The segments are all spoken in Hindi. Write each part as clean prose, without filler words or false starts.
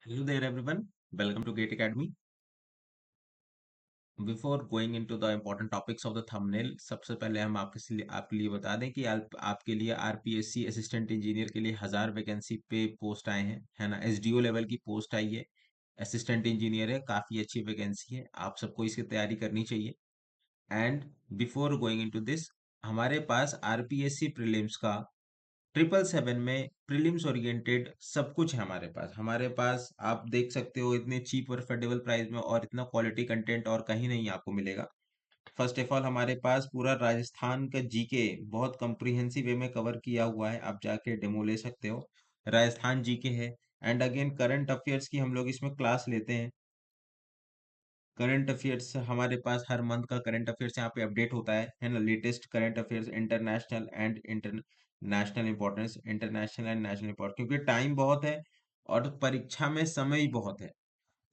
Hello there everyone. Welcome to Gate Academy. Before going into the important topics of the thumbnail, सबसे पहले हम आपके लिए बता दें कि आपके लिए आरपीएससी असिस्टेंट इंजीनियर के लिए 1000 वैकेंसी पे पोस्ट आए हैं, है ना। एसडीओ लेवल की पोस्ट आई है। असिस्टेंट इंजीनियर है, काफी अच्छी वैकेंसी है, आप सबको इसकी तैयारी करनी चाहिए। And before going into this, हमारे पास आरपीएससी प्रीलिम्स का 777 में प्रीलिम्स ओरिएंटेड सब कुछ है हमारे पास आप देख सकते हो, इतने चीप और अफोर्डेबल प्राइस में और इतना क्वालिटी कंटेंट और कहीं नहीं आपको मिलेगा। फर्स्ट ऑफ ऑल हमारे पास पूरा राजस्थान का जीके बहुत कंप्रिहेंसिव वे में कवर किया हुआ है, आप जाके डेमो ले सकते हो। राजस्थान जीके है। एंड अगेन करंट अफेयर्स की हम लोग इसमें क्लास लेते हैं। करंट अफेयर्स हमारे पास हर मंथ का करंट अफेयर्स यहाँ पे अपडेट होता है ना। Latest current affairs international and international importance, international and national importance, क्योंकि टाइम बहुत है और परीक्षा में समय ही बहुत है।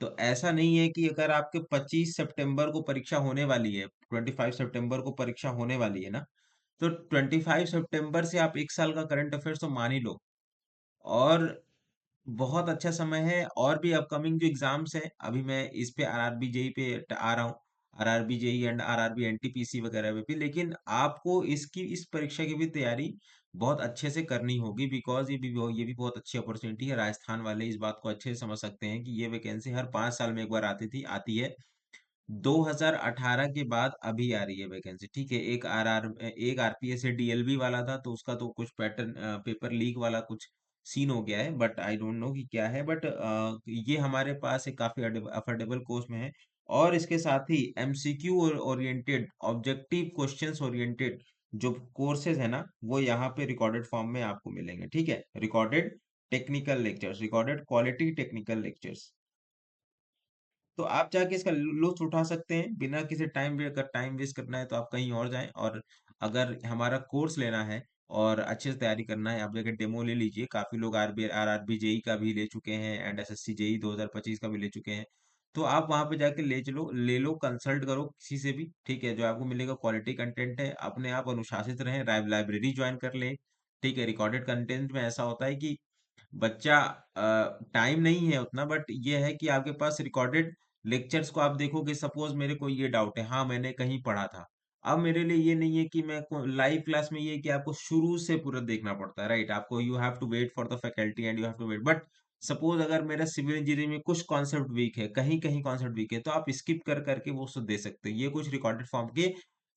तो ऐसा नहीं है कि अगर आपके 25 सितंबर को परीक्षा होने वाली है, 25 सितंबर को परीक्षा होने वाली है ना, तो 25 सितंबर से आप एक साल का करंट अफेयर्स तो मान ही लो। और बहुत अच्छा समय है, और भी अपकमिंग जो एग्जाम्स हैं, अभी मैं इस पे आरआरबी जेई पे आ रहा हूँ। RRB JE and RRB NTPC वगैरह पे भी, लेकिन आपको इसकी इस परीक्षा की भी तैयारी बहुत अच्छे से करनी होगी, बिकॉज ये भी बहुत अच्छी अपॉर्चुनिटी है। राजस्थान वाले इस बात को अच्छे से समझ सकते हैं कि ये वैकेंसी हर 5 साल में एक बार आती है। 2018 के बाद अभी आ रही है वैकेंसी, ठीक है। एक आरपीएस से डीएलबी वाला था, तो उसका तो कुछ पैटर्न पेपर लीक वाला कुछ सीन हो गया है, बट आई डोंट नो कि क्या है। बट ये हमारे पास एक काफी अफोर्डेबल कोर्स में है। और इसके साथ ही MCQ oriented, objective questions oriented जो कोर्सेज है ना, वो यहाँ पे रिकॉर्डेड फॉर्म में आपको मिलेंगे, ठीक है। Recorded technical lectures, recorded quality technical lectures. तो आप जाके इसका लुत्फ उठा सकते हैं बिना किसी अगर टाइम वेस्ट करना है तो आप कहीं और जाएं। और अगर हमारा कोर्स लेना है और अच्छे से तैयारी करना है, आप जाके डेमो ले लीजिए। काफी लोग आरआरबी जेई का भी ले चुके हैं एंड एसएससी जेई 2025 का भी ले चुके हैं। तो आप वहां पे जाके ले लो, कंसल्ट करो किसी से भी, ठीक है। जो आपको मिलेगा क्वालिटी कंटेंट है, अपने आप अनुशासित रहें, लाइब्रेरी ज्वाइन कर लें, ठीक है। रिकॉर्डेड कंटेंट में ऐसा होता है कि बच्चा टाइम नहीं है उतना, बट ये है कि आपके पास रिकॉर्डेड लेक्चर्स को आप देखोगे। सपोज मेरे को ये डाउट है, हाँ मैंने कहीं पढ़ा था। अब मेरे लिए ये नहीं है कि मैं लाइव क्लास में, ये है कि आपको शुरू से पूरा देखना पड़ता है, राइट। आपको you have to wait for the faculty and you have to wait. But suppose अगर मेरा सिविल इंजीनियरिंग में कुछ कॉन्सेप्ट वीक है, कहीं कहीं कॉन्सेप्ट वीक है, तो आप स्किप कर करके वो उसको दे सकते हैं। ये कुछ रिकॉर्डेड फॉर्म के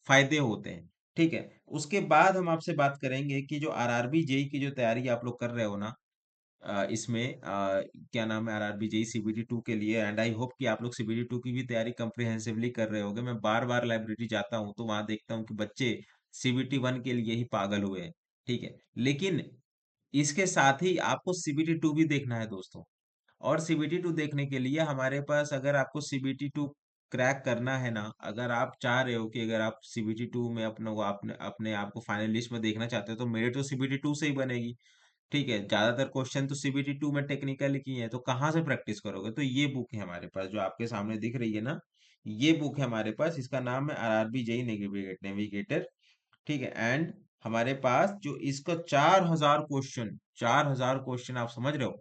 फायदे होते हैं, ठीक है। उसके बाद हम आपसे बात करेंगे कि जो आरआरबी जेई की जो तैयारी आप लोग कर रहे हो ना, इसमें क्या नाम है, आरआरबी जेई सीबीटी 2 के लिए। एंड आई होप कि आप लोग सीबीटी 2 की भी तैयारी कंप्रिहेंसिवली कर रहे होगे। मैं बार बार लाइब्रेरी जाता हूँ तो वहां देखता हूँ कि बच्चे सीबीटी 1 के लिए ही पागल हुए हैं, ठीक है। लेकिन इसके साथ ही आपको सीबीटी 2 भी देखना है दोस्तों। और सीबीटी 2 देखने के लिए हमारे पास, अगर आपको सीबीटी 2 क्रैक करना है ना, अगर आप चाह रहे हो कि अगर आप सीबीटी 2 में अपने अपने आप को फाइनलिस्ट में देखना चाहते हो, तो मेरे तो सीबीटी 2 से ही बनेगी, ठीक है। ज्यादातर क्वेश्चन तो सीबीटी 2 में टेक्निकल की है, तो कहाँ से प्रैक्टिस करोगे। तो ये बुक है हमारे पास जो आपके सामने दिख रही है ना, ये बुक है हमारे पास। इसका नाम है आरआरबी जेई नेविगेटर, ठीक है। एंड हमारे पास जो इसका 4000 क्वेश्चन आप समझ रहे हो,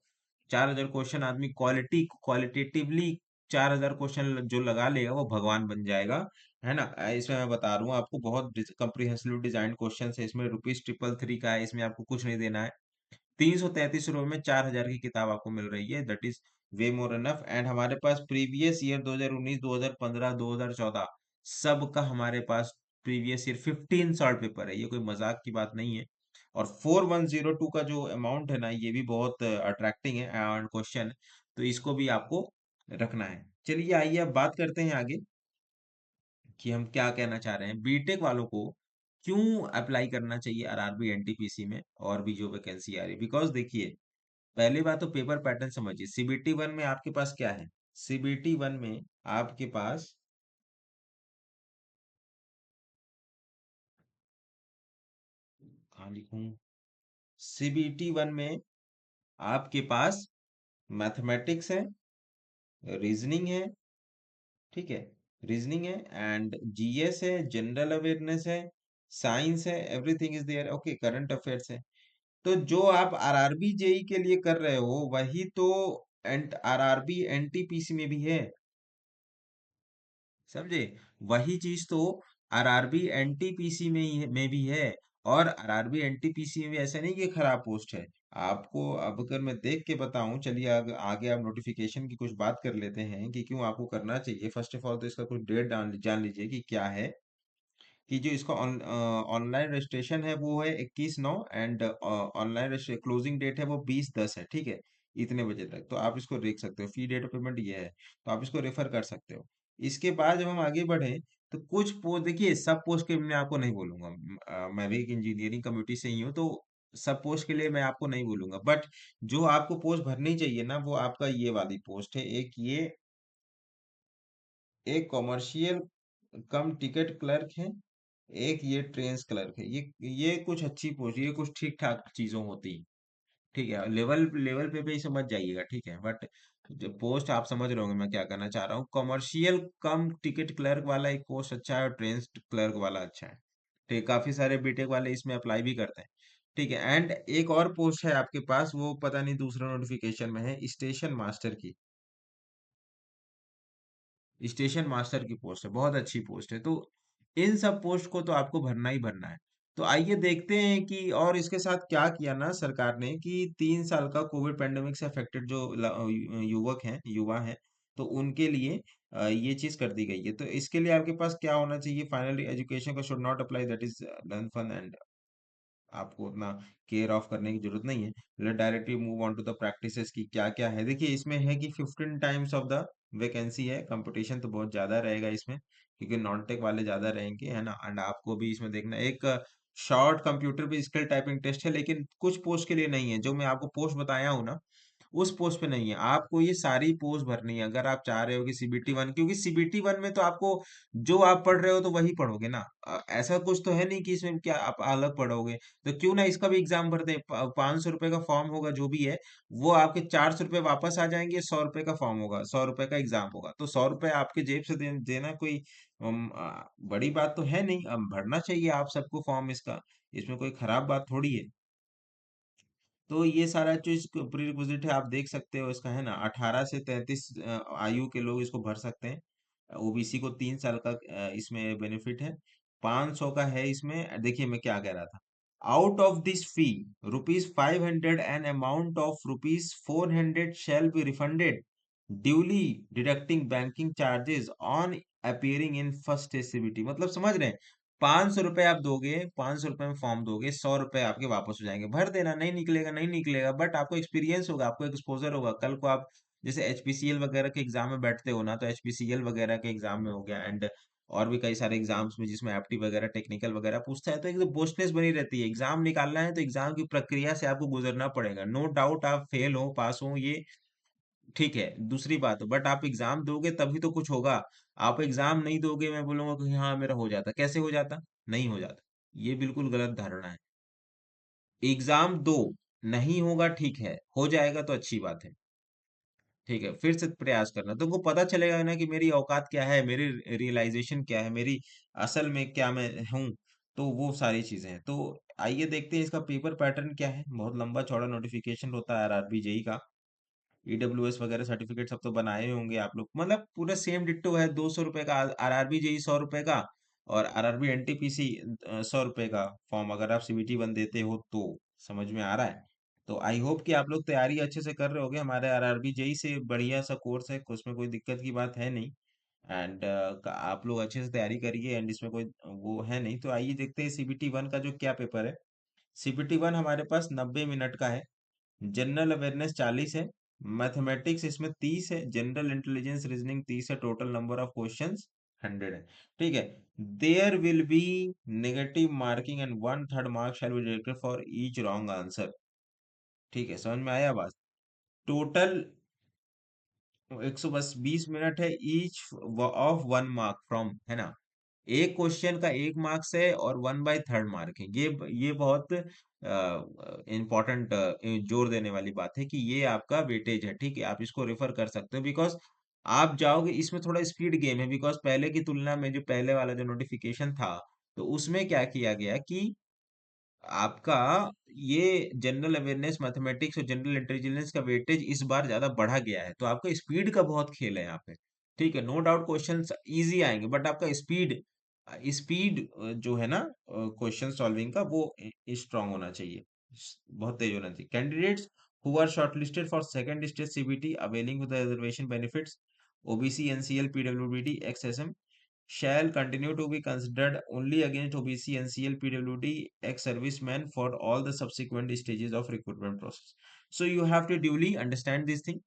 4000 क्वेश्चन आदमी क्वालिटेटिवली 4000 क्वेश्चन जो लगा लेगा वो भगवान बन जाएगा, है ना। इसमें मैं बता रहा हूँ आपको, बहुत कंप्रिहेंसिव डिजाइन क्वेश्चन है इसमें। ₹333 का है, इसमें आपको कुछ नहीं देना है। 333 रुपए में 4000 की किताब आपको मिल रही है, that is way more enough. And हमारे पास प्रीवियस ईयर 2019, 2015, 2014 सबका हमारे पास प्रीवियस ईयर 15 सॉल्व पेपर है, ये कोई मजाक की बात नहीं है। और 4102 का जो अमाउंट है ना, ये भी बहुत अट्रैक्टिंग है क्वेश्चन, तो इसको भी आपको रखना है। चलिए आइए अब बात करते हैं आगे कि हम क्या कहना चाह रहे हैं। बीटेक वालों को क्यों अप्लाई करना चाहिए आरआरबी एनटीपीसी में और भी जो वैकेंसी आ रही है। बिकॉज देखिए, पहली बात तो पेपर पैटर्न समझिए। सीबीटी 1 में आपके पास क्या है, सीबीटी 1 में आपके पास, कहाँ लिखूं, सीबीटी 1 में आपके पास मैथमेटिक्स है, रीजनिंग है, ठीक है। रीजनिंग है एंड जीएस है, जनरल अवेयरनेस है, साइंस है, everything is there, okay. Current affairs है। तो जो आप आरआरबी जेई के लिए कर रहे हो वही तो एंड आरआरबी एनटीपीसी में भी है, समझे? वही चीज तो आरआरबी एनटीपीसी में ही में भी है। और आरआरबी एनटीपीसी में भी ऐसा नहीं कि खराब पोस्ट है। आपको अब अगर मैं देख के बताऊं, चलिए आगे आप नोटिफिकेशन की कुछ बात कर लेते हैं कि क्यों आपको करना चाहिए। फर्स्ट ऑफ ऑल तो इसका कुछ डेट जान लीजिए कि क्या है। कि जो इसका ऑनलाइन रजिस्ट्रेशन है वो है 21/9, एंड ऑनलाइन क्लोजिंग डेट है वो 20/10 है, ठीक है। इतने बजे तक तो आप इसको देख सकते हो। फी डेट ऑफ पेमेंट ये है, तो आप इसको रेफर कर सकते हो। इसके बाद जब हम आगे बढ़े, तो कुछ पोस्ट देखिए, सब पोस्ट के मैं आपको नहीं बोलूंगा। मैं भी एक इंजीनियरिंग कम्युनिटी से ही हूँ, तो सब पोस्ट के लिए मैं आपको नहीं बोलूंगा, बट जो आपको पोस्ट भरनी चाहिए ना, वो आपका ये वाली पोस्ट है। एक कॉमर्शियल कम टिकट क्लर्क है, एक ये ट्रेन्स क्लर्क है। ये कुछ अच्छी पोस्ट, ये कुछ ठीक ठाक चीजों होती, ठीक है। लेवल लेवल पे ही समझ जाइएगा, ठीक है। बट जो पोस्ट आप समझ रहे होंगे मैं क्या करना चाह रहा हूँ। कमर्शियल कम टिकट क्लर्क वाला एक पोस्ट अच्छा है, और ट्रेन क्लर्क वाला अच्छा है, ठीक है। काफी सारे बीटेक वाले इसमें अप्लाई भी करते हैं, ठीक है। एंड एक और पोस्ट है आपके पास, वो पता नहीं दूसरा नोटिफिकेशन में है, स्टेशन मास्टर की। स्टेशन मास्टर की पोस्ट है, बहुत अच्छी पोस्ट है। तो इन सब पोस्ट को तो आपको भरना ही भरना है। तो आइए देखते हैं कि और इसके साथ क्या किया ना सरकार ने, कि 3 साल का कोविड पेंडेमिक से अफेक्टेड जो युवक हैं, युवा हैं, तो उनके लिए ये चीज कर दी गई है। तो इसके लिए आपके पास क्या होना चाहिए, फाइनली एजुकेशन का should not apply, that is done fun, and आपको उतना केयर ऑफ करने की जरूरत नहीं है। Let directly move on to the practices की क्या क्या है। देखिए इसमें है कि 15 टाइम्स ऑफ द वैकेंसी है। कंपटीशन तो बहुत ज्यादा रहेगा इसमें, क्योंकि नॉन टेक वाले ज्यादा रहेंगे, है ना। एंड आपको भी इसमें देखना एक शॉर्ट कंप्यूटर पे स्किल टाइपिंग टेस्ट है, लेकिन कुछ पोस्ट के लिए नहीं है। जो मैं आपको पोस्ट बताया हूँ ना, उस पोस्ट पे नहीं है। आपको ये सारी पोस्ट भरनी है अगर आप चाह रहे हो कि सीबीटी 1, क्योंकि सीबीटी 1 में तो आपको जो आप पढ़ रहे हो तो वही पढ़ोगे ना। ऐसा कुछ तो है नहीं कि इसमें क्या आप अलग पढ़ोगे। तो क्यों ना इसका भी एग्जाम भर दे। 500 रुपए का फॉर्म होगा जो भी है, वो आपके 400 रुपये वापस आ जाएंगे। 100 रुपए का फॉर्म होगा, 100 रुपए का एग्जाम होगा, तो 100 रुपए आपके जेब से देना कोई बड़ी बात तो है नहीं। भरना चाहिए आप सबको फॉर्म इसका, इसमें कोई खराब बात थोड़ी है। तो ये सारा जो इसको प्री रिक्विजिट है आप देख सकते हो इसका, है ना। 18 से 33 आयु के लोग इसको भर सकते हैं। ओबीसी को 3 साल का इसमें बेनिफिट है। 500 का है इसमें। देखिए मैं क्या कह रहा था, out of this fee ₹500 an amount of ₹400 shall be refunded duly deducting banking charges on appearing in first ACBT. मतलब समझ रहे हैं, 500 रुपये आप दोगे, 500 रुपये में फॉर्म दोगे, 100 रुपये आपके वापस हो जाएंगे। भर देना, नहीं निकलेगा नहीं निकलेगा, बट आपको एक्सपीरियंस होगा, आपको एक्सपोजर होगा। कल को आप जैसे एचपीसीएल वगैरह के एग्जाम में बैठते हो ना, तो एचपीसीएल वगैरह के एग्जाम में हो गया, एंड और भी कई सारे एग्जाम्स में जिसमें एप्टी वगैरह टेक्निकल वगैरह पूछता है, तो एक तो बोस्टनेस बनी रहती है। एग्जाम निकालना है तो एग्जाम की प्रक्रिया से आपको गुजरना पड़ेगा। नो डाउट आप फेल हो पास हो ये ठीक है, दूसरी बात, बट आप एग्जाम दोगे तभी तो कुछ होगा। आप एग्जाम नहीं दोगे, मैं बोलूंगा कि हाँ मेरा हो जाता, कैसे हो जाता? नहीं हो जाता। ये बिल्कुल गलत धारणा है। एग्जाम दो, नहीं होगा ठीक है, हो जाएगा तो अच्छी बात है, ठीक है। फिर से प्रयास करना, तुमको पता चलेगा ना कि मेरी औकात क्या है, मेरी रियलाइजेशन क्या है, मेरी असल में क्या मैं हूँ। तो वो सारी चीजें हैं। तो आइए देखते हैं इसका पेपर पैटर्न क्या है। बहुत लंबा चौड़ा नोटिफिकेशन होता है आरआरबी जेई का। ईडब्ल्यूएस वगैरह सर्टिफिकेट सब तो बनाए होंगे आप लोग, मतलब पूरा सेम डिट्टो है। 200 रुपए का आरआरबी जेई, 100 रुपए का, और आरआरबी एनटीपीसी 100 रुपए का फॉर्म, अगर आप सीबीटी 1 देते हो तो। समझ में आ रहा है? तो आई होप कि आप लोग तैयारी अच्छे से कर रहे होगे। हमारे आरआरबी जेई से बढ़िया सा कोर्स है, उसमें कोई दिक्कत की बात है नहीं। एंड आप लोग अच्छे से तैयारी करिए, एंड इसमें कोई वो है नहीं। तो आइए देखते हैं सीबीटी 1 का जो क्या पेपर है। सीबीटी 1 हमारे पास 90 मिनट का है। जनरल अवेयरनेस 40 है। मैथमेटिक्स इसमें 30 है। जनरल इंटेलिजेंस रीजनिंग 30 है। टोटल नंबर ऑफ क्वेश्चंस 100 है, ठीक है। There will be negative marking and 1/3 mark shall be deducted for each wrong answer, ठीक है। समझ में आया बात? टोटल 120 मिनट है, ईच ऑफ 1 मार्क फ्रॉम, है ना। एक क्वेश्चन का 1 मार्क्स है, और 1/3 मार्क है। ये बहुत इंपॉर्टेंट जोर देने वाली बात है कि ये आपका वेटेज है, ठीक है। आप इसको रेफर कर सकते हो, बिकॉज आप जाओगे इसमें थोड़ा स्पीड गेम है। बिकॉज पहले की तुलना में जो पहले वाला जो नोटिफिकेशन था, तो उसमें क्या किया गया कि आपका ये जनरल अवेयरनेस, मैथमेटिक्स और जनरल इंटेलिजेंस का वेटेज इस बार ज्यादा बढ़ा गया है, तो आपका स्पीड का बहुत खेल है यहाँ पे। ठीक है, नो डाउट क्वेश्चंस इजी आएंगे, बट आपका स्पीड स्पीड जो है ना क्वेश्चन सॉल्विंग का, वो स्ट्रांग होना चाहिए, बहुत तेज होना चाहिए। Candidates who are shortlisted for second stage CBT availing with reservation benefits, OBC, NCL, PWD, XSM shall continue to be considered only against OBC, NCL, PWD, ex-servicemen for all the subsequent stages of recruitment process. So you have to duly understand this thing,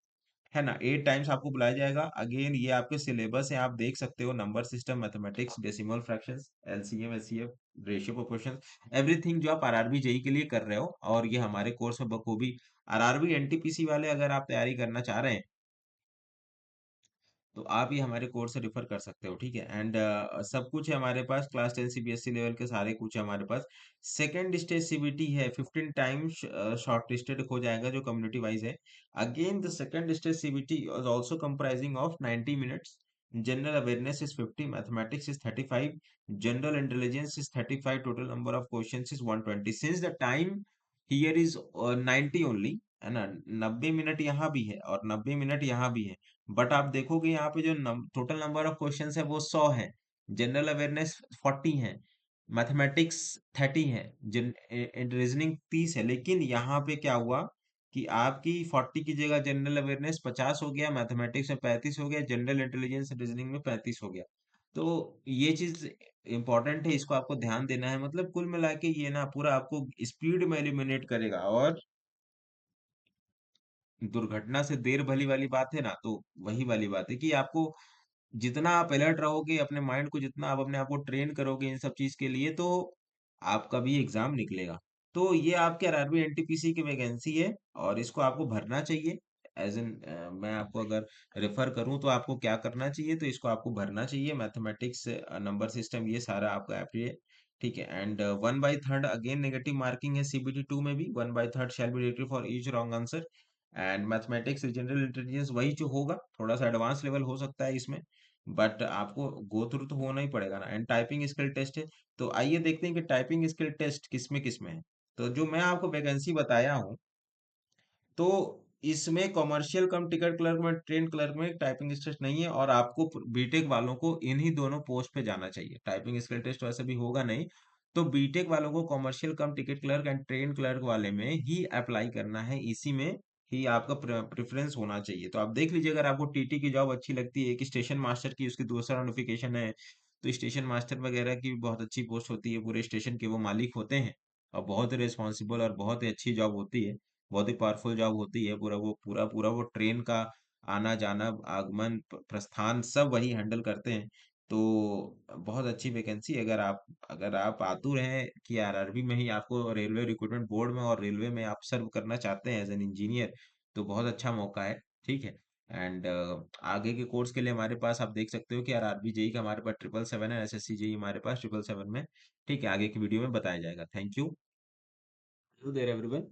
है ना। 8 टाइम्स आपको बुलाया जाएगा। अगेन ये आपके सिलेबस है, आप देख सकते हो, number system, mathematics, decimal fractions, LCM, HCF, ratio, proportion, everything जो आप आरआरबी जेई के लिए कर रहे हो, और ये हमारे कोर्स में बखूबी आरआरबी एनटीपीसी वाले अगर आप तैयारी करना चाह रहे हैं, तो आप ये हमारे कोर्स से रिफर कर सकते हो। ठीक है, एंड सब कुछ है हमारे पास, क्लास 10 सीबीएसई लेवल के सारे कुछ है हमारे पास। सेकेंड स्टेज सीबीटी है, 15 टाइम्स शॉर्ट लिस्टेड हो जाएगा जो कम्युनिटी वाइज है। Again the second stage CBT is also comprising of 90 minutes. General awareness is 50, mathematics is 35, general intelligence is 35, total number of question is 120। Since the time here is 90 only, है ना, 90 मिनट यहाँ भी है और 90 मिनट यहाँ भी है, बट आप देखोगे यहाँ पे जो टोटल नंबर ऑफ क्वेश्चंस है वो 100 है, जनरल अवेयरनेस 40 है, मैथमेटिक्स 30 है, जिन रीजनिंग 30 है। लेकिन यहाँ पे क्या हुआ कि आपकी 40 की जगह जनरल अवेयरनेस 50 हो गया, मैथमेटिक्स में 35 हो गया, जनरल इंटेलिजेंस रीजनिंग में 35 हो गया। तो ये चीज इंपॉर्टेंट है, इसको आपको ध्यान देना है। मतलब कुल मिला के ये ना पूरा आपको स्पीड में एलिमिनेट करेगा, और दुर्घटना से देर भली वाली बात है ना, तो वही वाली बात है कि आपको जितना आप अलर्ट रहोगे, अपने माइंड को जितना आप अपने आप को ट्रेन करोगे इन सब चीज के लिए, तो आपका भी एग्जाम निकलेगा। तो ये आपके आरआरबी एनटीपीसी की वैकेंसी है, और इसको आपको भरना चाहिए। एज एन मैं आपको अगर रेफर करूं तो आपको क्या करना चाहिए, तो इसको आपको भरना चाहिए। मैथमेटिक्स, नंबर सिस्टम, ये सारा आपका ऐप है। ठीक है, एंड 1/3 अगेन नेगेटिव मार्किंग है सीबीटी 2 में भी, 1/3 शैल be deducted for each wrong answer. And mathematics, general intelligence वही जो होगा, थोड़ा सा एडवांस लेवल हो सकता है इसमें, बट आपको गो थ्रू तो होना ही पड़ेगा ना। एंड टाइपिंग स्किल टेस्ट है। तो आइए देखते हैं कि टाइपिंग स्किल टेस्ट किसमें किसमें है। तो जो मैं आपको वैकेंसी बताया हूँ, तो इसमें कॉमर्शियल कम टिकट क्लर्क में, ट्रेन क्लर्क में टाइपिंग टेस्ट नहीं है, और आपको बीटेक वालों को इन्हीं दोनों पोस्ट पे जाना चाहिए। टाइपिंग स्किल टेस्ट वैसे भी होगा नहीं, तो बीटेक वालों को commercial come ticket clerk and train clerk वाले में ही अप्लाई करना है, इसी में ही आपका प्रेफरेंस होना चाहिए। तो आप देख लीजिए, अगर आपको टीटी की जॉब अच्छी लगती है, कि स्टेशन मास्टर की उसकी दूसरा नोटिफिकेशन है, तो स्टेशन मास्टर वगैरह की भी बहुत अच्छी पोस्ट होती है, पूरे स्टेशन के वो मालिक होते हैं, और बहुत ही रिस्पॉन्सिबल और बहुत ही अच्छी जॉब होती है, बहुत ही पावरफुल जॉब होती है। पूरा वो ट्रेन का आना जाना, आगमन, प्रस्थान सब वही हैंडल करते हैं। तो बहुत अच्छी वैकेंसी, अगर आप आतुर हैं कि आरआरबी में ही आपको रेलवे रिक्रूटमेंट बोर्ड में और रेलवे में आप सर्व करना चाहते हैं एज एन इंजीनियर, तो बहुत अच्छा मौका है। ठीक है, एंड आगे के कोर्स के लिए हमारे पास आप देख सकते हो कि आरआरबी जेई का हमारे पास 777 है, एसएससी जेई हमारे पास 777 में। ठीक है, आगे की वीडियो में बताया जाएगा। Thank you there everyone,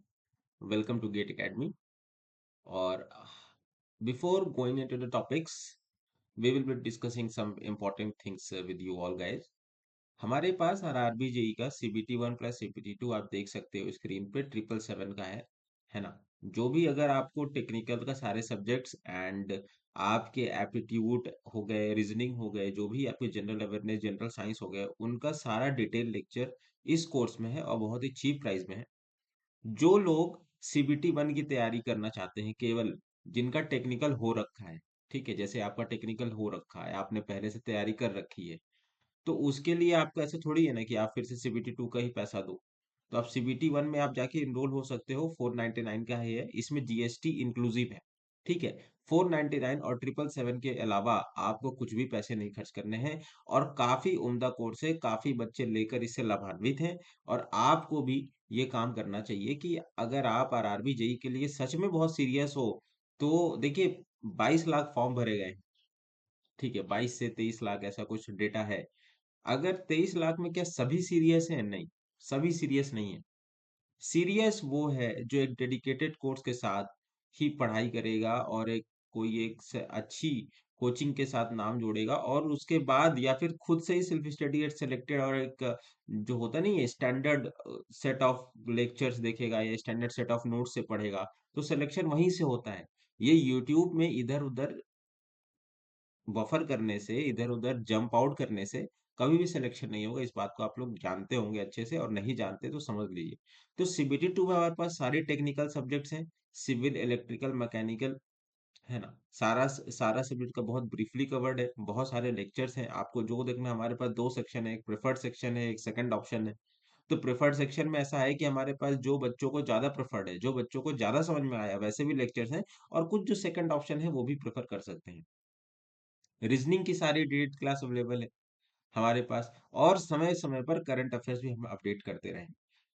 welcome to GATE academy. और before going into the topics, we will be discussing some important things with you all guys. हमारे पास आरआरबी जेई का सीबीटी 1 प्लस सीबीटी 2 आप देख सकते हो स्क्रीन पे, 777 का है ना। जो भी अगर आपको टेक्निकल का सारे सब्जेक्ट्स एंड आपके एप्टीट्यूड हो गए, रीजनिंग हो गए, जो भी आपके जनरल अवेयरनेस, जनरल साइंस हो गए, उनका सारा डिटेल लेक्चर इस कोर्स में है, और बहुत ही चीप प्राइस में है। जो लोग सीबीटी 1 की तैयारी करना चाहते हैं, केवल जिनका टेक्निकल हो रखा है, ठीक है, जैसे आपका टेक्निकल हो रखा है, आपने पहले से तैयारी कर रखी है, तो उसके लिए आपको ऐसा थोड़ी है ना कि आप फिर से सीबीटी 2 का ही पैसा दो। तो आप सीबीटी 1 में आप जाके इनरोल हो सकते हो, 499 का है, इसमें जीएसटी इंक्लूसिव है। ठीक है, 499 और 777 के अलावा आपको कुछ भी पैसे नहीं खर्च करने हैं, और काफी उम्दा कोर्स है, काफी बच्चे लेकर इससे लाभान्वित हैं। और आपको भी ये काम करना चाहिए कि अगर आप आरआरबी जेई के लिए सच में बहुत सीरियस हो, तो देखिए 22 लाख फॉर्म भरे गए हैं। ठीक है, 22 से 23 लाख ऐसा कुछ डेटा है। अगर 23 लाख में क्या सभी सीरियस हैं? नहीं, सभी सीरियस नहीं है। सीरियस वो है जो एक डेडिकेटेड कोर्स के साथ ही पढ़ाई करेगा, और एक कोई अच्छी कोचिंग के साथ नाम जोड़ेगा और उसके बाद या फिर खुद से ही सेल्फ स्टडी गेट सेलेक्टेड और एक जो होता नहीं है स्टैंडर्ड सेट ऑफ लेक्चर्स देखेगा या स्टैंडर्ड सेट ऑफ नोट्स से पढ़ेगा, तो सिलेक्शन वहीं से होता है। ये यूट्यूब में इधर उधर बफर करने से, इधर उधर जंप आउट करने से कभी भी सिलेक्शन नहीं होगा। इस बात को आप लोग जानते होंगे अच्छे से, और नहीं जानते तो समझ लीजिए। तो सीबीटी 2 में हमारे पास सारे टेक्निकल सब्जेक्ट्स हैं, सिविल, इलेक्ट्रिकल, मैकेनिकल, है ना। सारा सारा सब्जेक्ट का बहुत ब्रीफली कवर्ड है, बहुत सारे लेक्चर्स हैं। आपको जो देखना है, हमारे पास दो सेक्शन है, एक प्रेफर्ड सेक्शन है, एक सेकंड ऑप्शन है। तो प्रेफर्ड सेक्शन में ऐसा है कि हमारे पास जो बच्चों को ज्यादा प्रेफर्ड है, जो बच्चों को ज्यादा समझ में आया, वैसे भी लेक्चर्स हैं। और कुछ जो सेकंड ऑप्शन है वो भी प्रेफर कर सकते हैं। रीजनिंग की सारी डिटेल क्लास अवेलेबल है हमारे पास, और समय समय पर करंट अफेयर्स भी हम अपडेट करते रहें।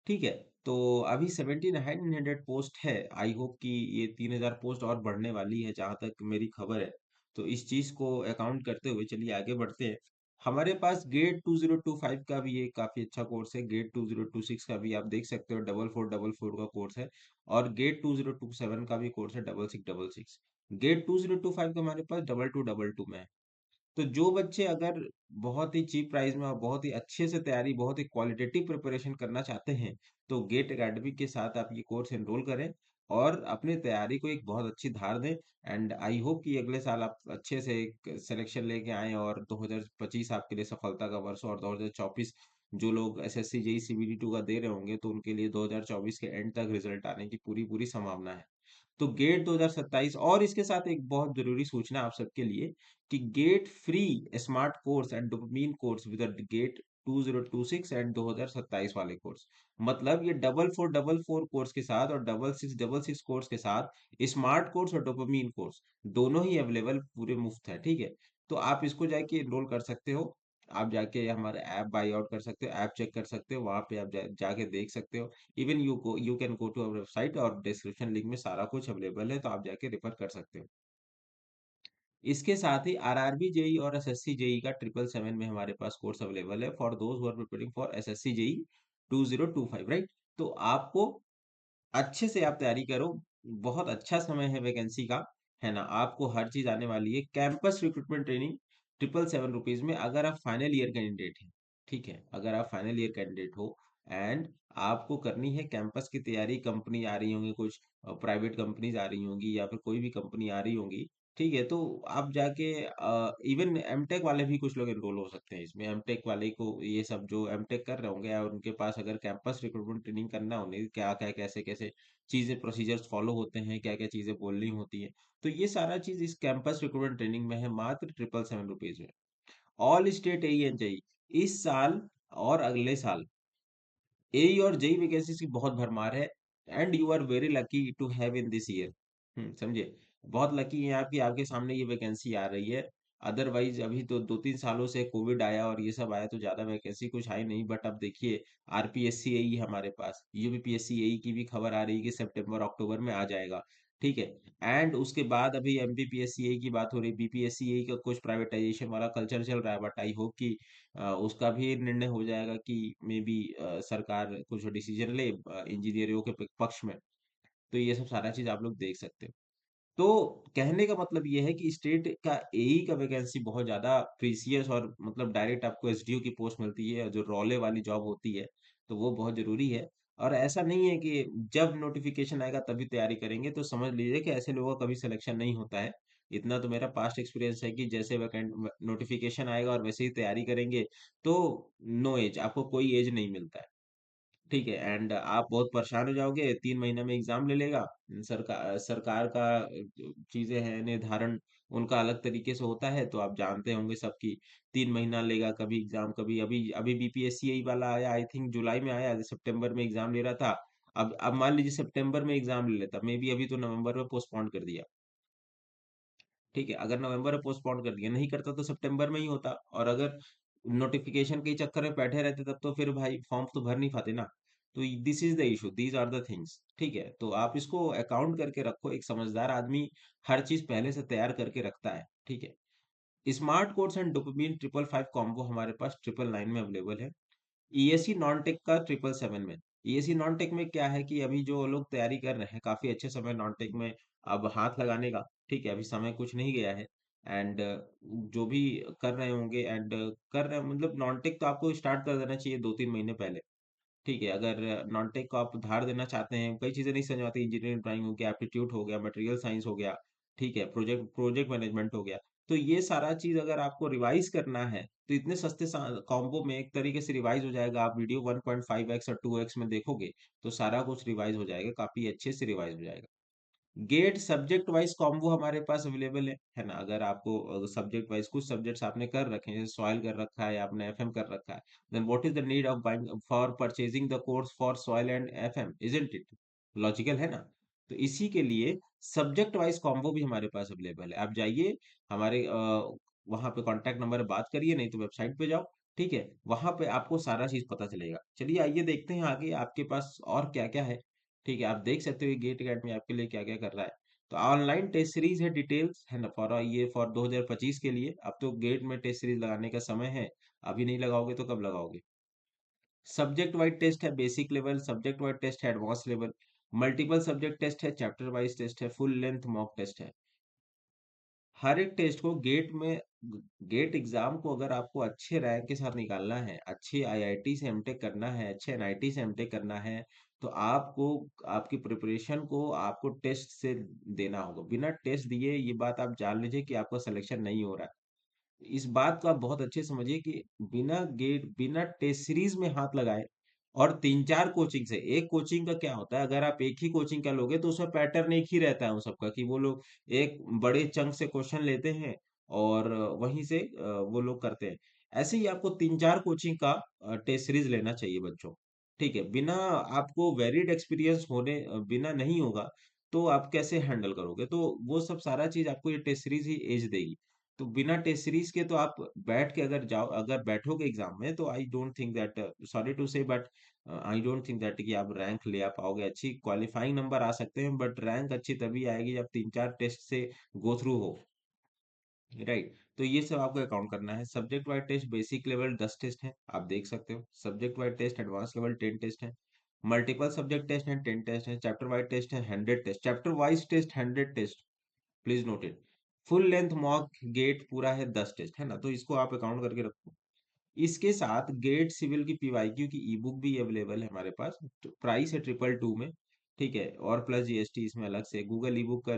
ठीक है। तो अभी 17,900 पोस्ट है। आई होप कि ये 3,000 पोस्ट और बढ़ने वाली है, जहां तक मेरी खबर है। तो इस चीज को अकाउंट करते हुए चलिए आगे बढ़ते हैं। हमारे पास गेट 2025 का भी एक काफी अच्छा कोर्स है, गेट 2026 का भी आप देख सकते हो, 4444 का कोर्स है। और गेट 2027 का भी कोर्स है, 6666। गेट 2025 का हमारे पास 2222 में है। तो जो बच्चे अगर बहुत ही चीप प्राइस में और बहुत ही अच्छे से तैयारी, बहुत ही क्वालिटेटिव प्रिपरेशन करना चाहते हैं, तो गेट एकेडमी के साथ आप ये कोर्स एनरोल करें और अपने तैयारी को एक बहुत अच्छी धार दें। एंड आई होप कि अगले साल आप अच्छे से एक सिलेक्शन लेके आए और 2025 आपके लिए सफलता का वर्ष हो, और 2024 जो लोग एसएससी जेई सीबीटी 2 का दे रहे होंगे तो उनके लिए 2024 के एंड तक रिजल्ट आने की पूरी पूरी संभावना है। तो गेट 2027, और इसके साथ एक बहुत जरूरी सूचना आप सबके लिए कि GATE free smart course and dopamine course with GATE 2026 and 2027 वाले कोर्स, मतलब ये 4444 कोर्स के साथ और 6666 कोर्स के साथ स्मार्ट कोर्स और डोपामीन कोर्स दोनों ही अवेलेबल पूरे मुफ्त है। ठीक है। तो आप इसको जाके एनरोल कर सकते हो। आप जाके हमारे ऐप बाई आउट कर सकते हो, ऐप चेक कर सकते हो, वहां पे आप जाके देख सकते हो। Even you can go to our website, और डिस्क्रिप्शन लिंक में सारा कुछ अवेलेबल है, तो आप जाके रेफर कर सकते हो। इसके साथ ही आरआरबी जेई और एसएससी जेई का 777 में हमारे पास कोर्स अवेलेबल है for those who are preparing for SSC JE 2025, right. तो आपको अच्छे से आप तैयारी करो, बहुत अच्छा समय है वैकेंसी का, है ना। आपको हर चीज आने वाली है। कैंपस रिक्रूटमेंट ट्रेनिंग 777 रुपीज में, अगर आप फाइनल ईयर कैंडिडेट हैं। ठीक है, अगर आप फाइनल ईयर कैंडिडेट हो एंड आपको करनी है कैंपस की तैयारी, कंपनी आ रही होंगी, कुछ प्राइवेट कंपनीज आ रही होंगी या फिर कोई भी कंपनी आ रही होंगी। ठीक है, तो आप जाके इवन एमटेक वाले भी कुछ लोग एनरोल हो सकते हैं इसमें। एमटेक वाले को, ये सब जो एमटेक कर रहे होंगे और उनके पास अगर कैंपस रिक्रूटमेंट ट्रेनिंग करना होगी, क्या क्या कैसे कैसे चीजें प्रोसीजर्स फॉलो होते हैं, क्या क्या चीजें बोलनी होती है, तो ये सारा चीज इस कैंपस रिक्रूटमेंट ट्रेनिंग में है, मात्र 777 रुपीज में। All state AE and JE इस साल और अगले साल एई और जेई वैकेंसीज की बहुत भरमार है। And you are very lucky to have in this year. समझे, बहुत लकी है आप कि आपके सामने ये वैकेंसी आ रही है। अदरवाइज अभी तो 2-3 सालों से कोविड आया और ये सब आया, तो ज्यादा वैकेंसी कुछ आई नहीं। बट अब देखिए, आरपीएससी एई है हमारे पास, यूपीपीएससी एई की भी खबर आ रही है कि सितंबर अक्टूबर में आ जाएगा। ठीक है। एंड उसके बाद अभी एमपीपीएससी एई की बात हो रही, बीपीएससी एई का कुछ प्राइवेटाइजेशन वाला कल्चर चल रहा है, बट आई होप कि उसका भी निर्णय हो जाएगा कि मे बी सरकार कुछ डिसीजन ले इंजीनियरों के पक्ष में। तो ये सब सारा चीज आप लोग देख सकते हो। तो कहने का मतलब ये है कि स्टेट का एई का वैकेंसी बहुत ज्यादा प्रीसियस, और मतलब डायरेक्ट आपको एसडीओ की पोस्ट मिलती है, जो रोले वाली जॉब होती है, तो वो बहुत जरूरी है। और ऐसा नहीं है कि जब नोटिफिकेशन आएगा तभी तैयारी करेंगे, तो समझ लीजिए कि ऐसे लोगों का कभी सिलेक्शन नहीं होता है। इतना तो मेरा पास्ट एक्सपीरियंस है कि जैसे वैकेंट नोटिफिकेशन आएगा और वैसे ही तैयारी करेंगे, तो नो एज, आपको कोई एज नहीं मिलता है। ठीक है। एंड आप बहुत परेशान हो जाओगे, 3 महीने में एग्जाम ले लेगा। सरकार का चीजें हैं निर्धारण, उनका अलग तरीके से होता है, तो आप जानते होंगे सबकी। 3 महीना लेगा कभी एग्जाम, कभी अभी अभी बीपीएससी यही वाला आया, आई थिंक जुलाई में आया, सितंबर में एग्जाम ले रहा था। अब मान लीजिए सितंबर में एग्जाम ले लेता, मे बी अभी तो नवंबर में पोस्टपोन कर दिया। ठीक है, अगर नवंबर में पोस्टपोन कर दिया, नहीं करता तो सितंबर में ही होता। और अगर नोटिफिकेशन के चक्कर में बैठे रहते तब तो फिर भाई फॉर्म तो भर नहीं पाते ना। तो this is the issue, these are the things. ठीक है, तो आप इसको अकाउंट करके रखो। एक समझदार आदमी हर चीज पहले से तैयार करके रखता है। ठीक है। Smart course and dopamine 555 combo हमारे पास 999 में अवेलेबल है। ईएससी नॉन टेक का 777 में। ईएससी नॉन टेक में क्या है कि अभी जो लोग तैयारी कर रहे हैं, काफी अच्छे समय नॉन टेक में अब हाथ लगाने का। ठीक है, अभी समय कुछ नहीं गया है। एंड जो भी कर रहे होंगे एंड कर रहे मतलब नॉन टेक तो आपको स्टार्ट कर देना चाहिए 2-3 महीने पहले। ठीक है, अगर नॉन टेक को आप धार देना चाहते हैं, कई चीजें नहीं समझ में आती, इंजीनियरिंग ड्राइंग हो गया, एप्टीट्यूड हो गया, मटेरियल साइंस हो गया, ठीक है, प्रोजेक्ट प्रोजेक्ट मैनेजमेंट हो गया, तो ये सारा चीज अगर आपको रिवाइज करना है तो इतने सस्ते कॉम्बो में एक तरीके से रिवाइज हो जाएगा। आप वीडियो 1.5x और 2x में देखोगे तो सारा कुछ रिवाइज हो जाएगा, काफी अच्छे से रिवाइज हो जाएगा। गेट सब्जेक्ट वाइज कॉम्बो हमारे पास अवेलेबल है ना। अगर आपको सब्जेक्ट वाइज कुछ सब्जेक्ट्स आपने कर रखे हैं, जैसे सॉइल कर रखा है, आपने एफएम कर रखा है, then what is the need of buying for purchasing the course for soil and FM, isn't it? Logical है ना। तो इसी के लिए सब्जेक्ट वाइज कॉम्बो भी हमारे पास अवेलेबल है। आप जाइए हमारे वहां पे कॉन्टैक्ट नंबर बात करिए, नहीं तो वेबसाइट पे जाओ, ठीक है, वहां पे आपको सारा चीज पता चलेगा। चलिए आइए देखते हैं आगे आपके पास और क्या क्या है। ठीक है, आप देख सकते हो गेट अकेडमी आपके लिए क्या क्या कर रहा है। तो ऑनलाइन टेस्ट सीरीज है, डिटेल्स है ना, फॉर ये फॉर 2025 के लिए। अब तो गेट में टेस्ट सीरीज लगाने का समय है, अभी नहीं लगाओगे तो कब लगाओगे। सब्जेक्ट वाइज टेस्ट है, basic level, subject wise test है, advance level, multiple subject test है, चैप्टर वाइज टेस्ट है, फुल लेंथ मॉक टेस्ट है। हर एक टेस्ट को गेट में, गेट एग्जाम को अगर आपको अच्छे रैंक के साथ निकालना है, अच्छे आईआईटी से एमटेक करना है, अच्छे एनआईटी से एमटेक करना है, तो आपको आपकी प्रिपरेशन को आपको टेस्ट से देना होगा। बिना टेस्ट दिए ये बात आप जान लीजिए कि आपका सिलेक्शन नहीं हो रहा है। इस बात को आप बहुत अच्छे से समझिए कि बिना टेस्ट सीरीज में हाथ लगाए और 3-4 कोचिंग से, एक कोचिंग का क्या होता है, अगर आप एक ही कोचिंग का लोगे तो उसमें पैटर्न एक ही रहता है उन सबका, कि वो लोग एक बड़े चंक से क्वेश्चन लेते हैं और वहीं से वो लोग करते हैं। ऐसे ही आपको 3-4 कोचिंग का टेस्ट सीरीज लेना चाहिए बच्चों। ठीक है, बिना आपको वेरिड एक्सपीरियंस होने बिना नहीं होगा तो आप कैसे हैंडल करोगे। तो वो सब सारा चीज आपको ये टेस्ट सीरीज ही एज देगी। तो बिना टेस्ट सीरीज के तो आप बैठ के अगर जाओ, अगर बैठोगे एग्जाम में, तो I don't think that, sorry to say but I don't think that कि आप रैंक ले आ पाओगे। अच्छी क्वालिफाइंग नंबर आ सकते हैं बट रैंक अच्छी तभी आएगी जब 3-4 टेस्ट से गो थ्रू हो। राइट, तो ये सब आपको अकाउंट करना है। Subject wise test basic level 10 test है, आप देख सकते हो। Subject wise test advance level 10 test है। मल्टीपल सब्जेक्ट टेस्ट है 10 टेस्ट है। चैप्टर वाइज टेस्ट है 100 test, chapter wise test 100 test, please note it. Full length mock GATE पूरा है 10 टेस्ट, है ना, तो इसको आप अकाउंट करके रखो। इसके साथ गेट सिविल की पीवाईक्यू की ई बुक भी अवेलेबल है हमारे पास, तो प्राइस है 222 में। ठीक है, और प्लस जीएसटी इसमें अलग से। गूगल ई बुक का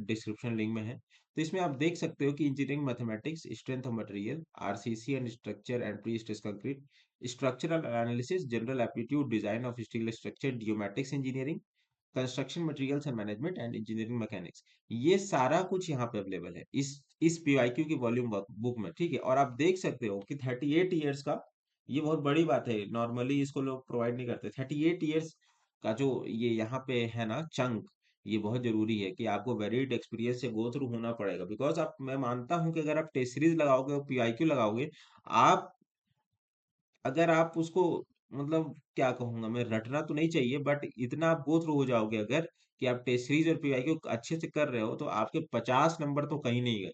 डिस्क्रिप्शन लिंक में है। तो इसमें आप देख सकते हो कि engineering mathematics, strength of material, RCC and structure and pre stress concrete, structural analysis, general aptitude, design of steel structure, geometrics engineering, construction materials and management and engineering mechanics, ये सारा कुछ यहाँ पे अवेलेबल है इस पीवाईक्यू की वॉल्यूम बुक में। ठीक है, और आप देख सकते हो कि 38 ईयर्स का, ये बहुत बड़ी बात है, नॉर्मली इसको लोग प्रोवाइड नहीं करते। 38 ईयर्स का जो ये यहाँ पे है ना चंक, ये बहुत जरूरी है कि आपको वेरिड एक्सपीरियंस से गो थ्रू होना पड़ेगा। बिकॉज आप, मैं मानता हूँ कि अगर आप टेस्ट सीरीज लगाओगे और पीआईक्यू लगाओगे, आप, अगर आप उसको, मतलब क्या कहूंगा मैं, रटना तो नहीं चाहिए बट इतना आप गो थ्रू हो जाओगे अगर, कि आप टेस्ट सीरीज और पीवाईक्यू अच्छे से कर रहे हो, तो आपके 50 नंबर तो कहीं नहीं गए।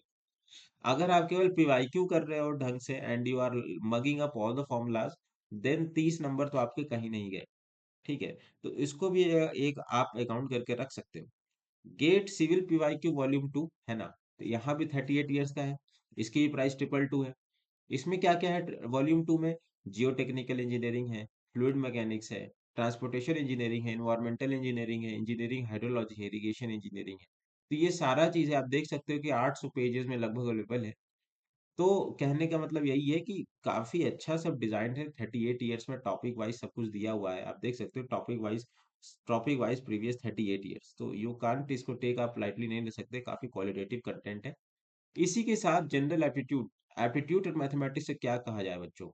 अगर आप केवल पीवाईक्यू कर रहे हो ढंग से and you are mugging up all the formulas, then 30 number तो आपके कहीं नहीं गए। ठीक है, तो इसको भी एक आप अकाउंट करके रख सकते हो। गेट सिविल पीवाईक्यू वॉल्यूम 2 है ना, तो यहाँ भी 38 ईयर्स का है, इसकी भी प्राइस 222 है। इसमें क्या क्या है वॉल्यूम 2 में? जियो टेक्निकल इंजीनियरिंग है, फ्लूइड मैकेनिक्स है, ट्रांसपोर्टेशन इंजीनियरिंग है, इन्वायरमेंटल इंजीनियरिंग है, इंजीनियरिंग हाइड्रोलॉजी है, इरिगेशन इंजीनियरिंग है। तो ये सारा चीजें आप देख सकते हो कि 800 पेजेस में लगभग अवेलेबल है। तो कहने का मतलब यही है कि काफी अच्छा सब डिजाइन है। 38 ईयर्स में टॉपिक वाइज सब कुछ दिया हुआ है, आप देख सकते हो। टॉपिक वाइज प्रीवियस 38 ईयर्स, तो यू कांट इसको टेक आप लाइटली नहीं ले सकते, काफी क्वालिटेटिव कंटेंट है। इसी के साथ जनरल एप्टीट्यूड, एप्टीट्यूड और मैथमेटिक्स से क्या कहा जाए बच्चों,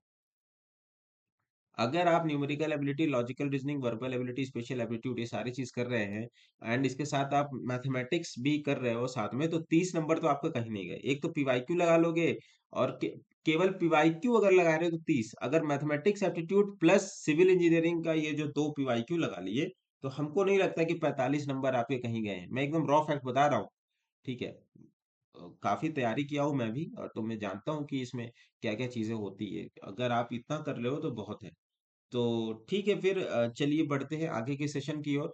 अगर आप numerical ability, logical reasoning, verbal ability, special aptitude, ये सारी चीज कर रहे हैं एंड इसके साथ आप मैथमेटिक्स भी कर रहे हो साथ में, तो 30 नंबर तो आपका कहीं नहीं गए। एक तो पीवाईक्यू लगा लोगे, और केवल पीवाईक्यू अगर लगा रहे हो तो 30, अगर mathematics aptitude plus civil engineering का ये जो दो पीवाईक्यू लगा लिए, तो हमको नहीं लगता कि 45 नंबर आपके कहीं गए हैं। मैं एकदम रॉ फैक्ट बता रहा हूँ। ठीक है, काफी तैयारी किया हूं मैं भी, और तो मैं जानता हूँ कि इसमें क्या क्या चीजें होती है। अगर आप इतना कर रहे हो तो बहुत है। तो ठीक है, फिर चलिए बढ़ते हैं आगे के सेशन की ओर।